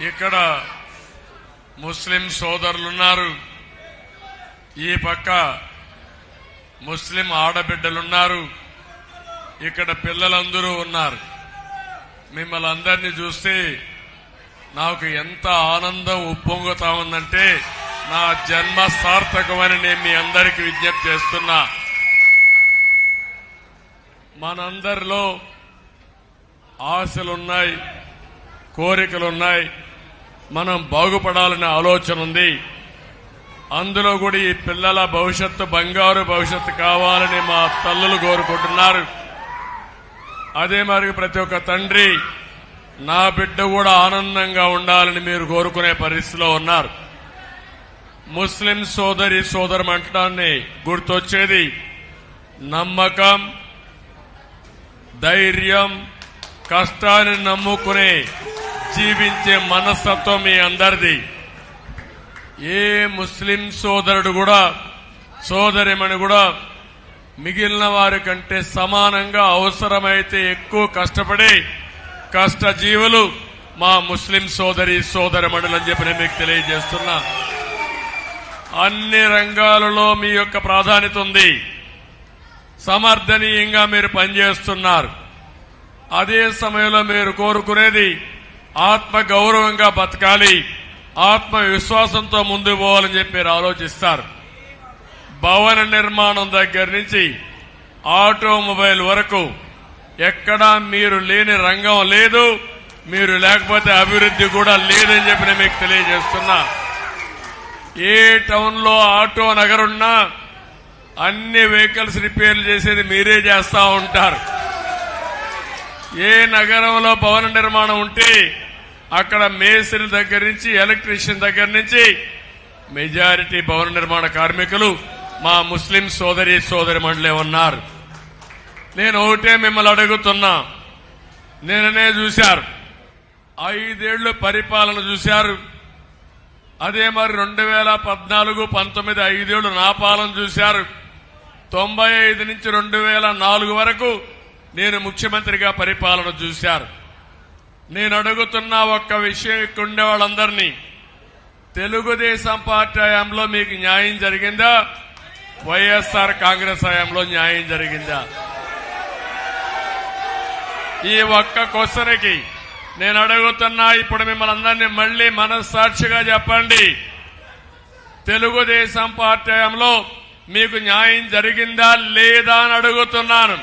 ఇక్కడ ముస్లిం సోదరులున్నారు, ఈ పక్క ముస్లిం ఆడబిడ్డలున్నారు, ఇక్కడ పిల్లలందరూ ఉన్నారు. మిమ్మల్ని అందరినీ చూస్తే నాకు ఎంత ఆనందం ఉప్పొంగుతా ఉందంటే నా జన్మ సార్థకమని నేను మీ అందరికీ విజ్ఞప్తి చేస్తున్నా. మనందరిలో ఆశలున్నాయి, కోరికలున్నాయి, మనం బాగుపడాలనే ఆలోచన ఉంది. అందులో కూడా ఈ పిల్లల భవిష్యత్తు బంగారు భవిష్యత్తు కావాలని మా తల్లులు కోరుకుంటున్నారు. అదే మరి ప్రతి ఒక్క తండ్రి నా బిడ్డ కూడా ఆనందంగా ఉండాలని మీరు కోరుకునే పరిస్థితిలో ఉన్నారు. ముస్లిం సోదరి సోదరమంటాన్ని గుర్తొచ్చేది నమ్మకం, ధైర్యం, కష్టాన్ని నమ్ముకునే జీవించే మనస్తత్వం మీ అందరిది. ఏ ముస్లిం సోదరుడు కూడా సోదరిమణి కూడా మిగిలిన వారి కంటే సమానంగా అవసరమైతే ఎక్కువ కష్టపడే కష్టజీవులు మా ముస్లిం సోదరి సోదరిమణులని చెప్పి నేను మీకు తెలియజేస్తున్నా. అన్ని రంగాలలో మీ యొక్క ప్రాధాన్యత ఉంది, సమర్థనీయంగా మీరు పనిచేస్తున్నారు. అదే సమయంలో మీరు కోరుకునేది ఆత్మ గౌరవంగా బతకాలి, ఆత్మవిశ్వాసంతో ముందుకు పోవాలని చెప్పి మీరు ఆలోచిస్తారు. భవన నిర్మాణం దగ్గర నుంచి ఆటోమొబైల్ వరకు ఎక్కడా మీరు లేని రంగం లేదు, మీరు లేకపోతే అభివృద్ధి కూడా లేదని చెప్పి నేను మీకు తెలియజేస్తున్నా. ఏ టౌన్లో ఆటో నగరున్నా అన్ని వెహికల్స్ రిపేర్లు చేసేది మీరే చేస్తా ఉంటారు. ఏ నగరంలో భవన నిర్మాణం ఉంటే అక్కడ మేస్త్రి దగ్గర నుంచి ఎలక్ట్రీషియన్ దగ్గర నుంచి మెజారిటీ భవన నిర్మాణ కార్మికులు మా ముస్లిం సోదరి సోదరిమణులే ఉన్నారు. నేను ఒకటే మిమ్మల్ని అడుగుతున్నా, నేననే చూశారు 5 ఏళ్లు పరిపాలన చూశారు. అదే మరి 2014, 19 5 ఏళ్లు నా పాలన చూశారు. 95 నుంచి 2004 వరకు నేను ముఖ్యమంత్రిగా పరిపాలన చూశారు. నేను అడుగుతున్న ఒక్క విషయం, ఇక్కడ ఉండే వాళ్ళందరినీ, తెలుగుదేశం పార్టీ హయాంలో మీకు న్యాయం జరిగిందా? వైఎస్ఆర్ కాంగ్రెస్ హయాంలో న్యాయం జరిగిందా? ఈ ఒక్క క్వశ్చన్కి నేను అడుగుతున్నా. ఇప్పుడు మిమ్మల్ని అందరినీ మళ్లీ మనస్సాక్షిగా చెప్పండి, తెలుగుదేశం పార్టీ హయాంలో మీకు న్యాయం జరిగిందా లేదా అని అడుగుతున్నాను.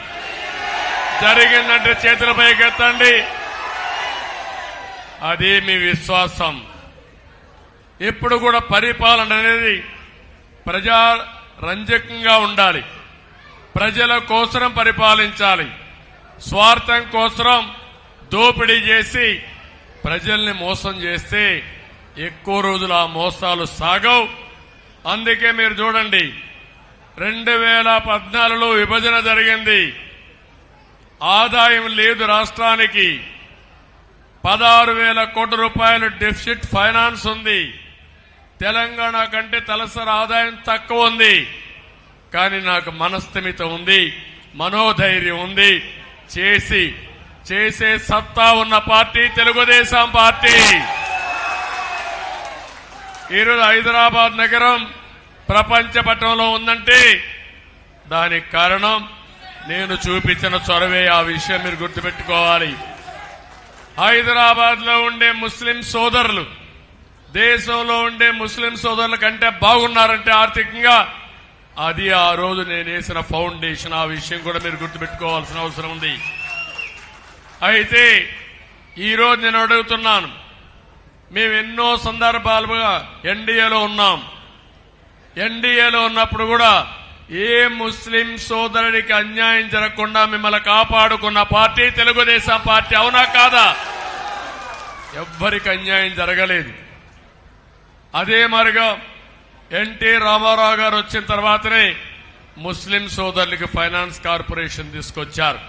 జరిగిందంటే చేతుల పైకెత్తండి. అది మీ విశ్వాసం. ఇప్పుడు కూడా పరిపాలన అనేది ప్రజా రంజకంగా ఉండాలి, ప్రజల కోసం పరిపాలించాలి. స్వార్థం కోసం దోపిడీ చేసి ప్రజల్ని మోసం చేస్తే ఎక్కువ రోజులు ఆ మోసాలు సాగవు. అందుకే మీరు చూడండి, 2014లో విభజన జరిగింది, ఆదాయం లేదు రాష్ట్రానికి, 16,000 కోట్ల రూపాయలు డెఫిసిట్ ఫైనాన్స్ ఉంది. తెలంగాణ కంటే తలసరి ఆదాయం తక్కువ ఉంది, కానీ నాకు మనస్థిమిత ఉంది, మనోధైర్యం ఉంది. చేసే సత్తా ఉన్న పార్టీ తెలుగుదేశం పార్టీ. ఈరోజు హైదరాబాద్ నగరం ప్రపంచ పటంలో ఉందంటే దానికి కారణం నేను చూపించిన చొరవే. ఆ విషయం మీరు గుర్తుపెట్టుకోవాలి. హైదరాబాద్ లో ఉండే ముస్లిం సోదరులు దేశంలో ఉండే ముస్లిం సోదరుల కంటే బాగున్నారంటే ఆర్థికంగా, అది ఆ రోజు నేను వేసిన ఫౌండేషన్. ఆ విషయం కూడా మీరు గుర్తుపెట్టుకోవాల్సిన అవసరం ఉంది. అయితే ఈరోజు నేను అడుగుతున్నాను, మేము ఎన్నో సందర్భాలుగా ఎన్డీఏలో ఉన్నాం. ఎన్డీఏలో ఉన్నప్పుడు కూడా ఏ ముస్లిం సోదరుడికి అన్యాయం జరగకుండా మిమ్మల్ని కాపాడుకున్న పార్టీ తెలుగుదేశం పార్టీ. అవునా కాదా? ఎవ్వరికి అన్యాయం జరగలేదు. అదే మరిగా ఎన్టీ రామారావు గారు వచ్చిన తర్వాతనే ముస్లిం సోదరులకి ఫైనాన్స్ కార్పొరేషన్ తీసుకొచ్చారు.